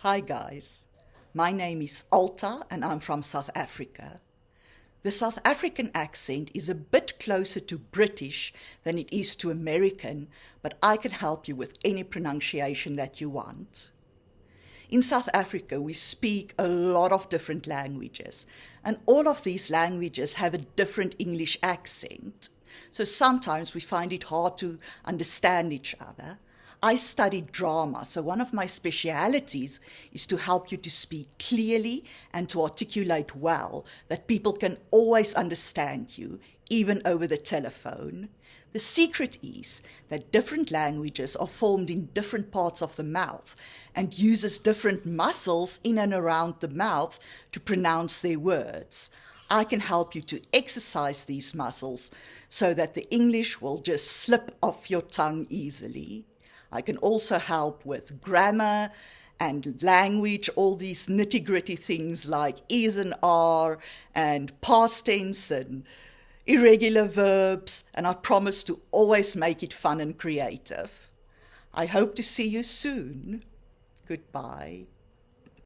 Hi guys, my name is Alta and I'm from South Africa. The South African accent is a bit closer to British than it is to American, but I can help you with any pronunciation that you want. In South Africa, we speak a lot of different languages, and all of these languages have a different English accent. So sometimes we find it hard to understand each other. I studied drama, so one of my specialities is to help you to speak clearly and to articulate well, that people can always understand you, even over the telephone. The secret is that different languages are formed in different parts of the mouth and uses different muscles in and around the mouth to pronounce their words. I can help you to exercise these muscles so that the English will just slip off your tongue easily. I can also help with grammar and language, all these nitty-gritty things like is and are and past tense and irregular verbs, and I promise to always make it fun and creative. I hope to see you soon. Goodbye.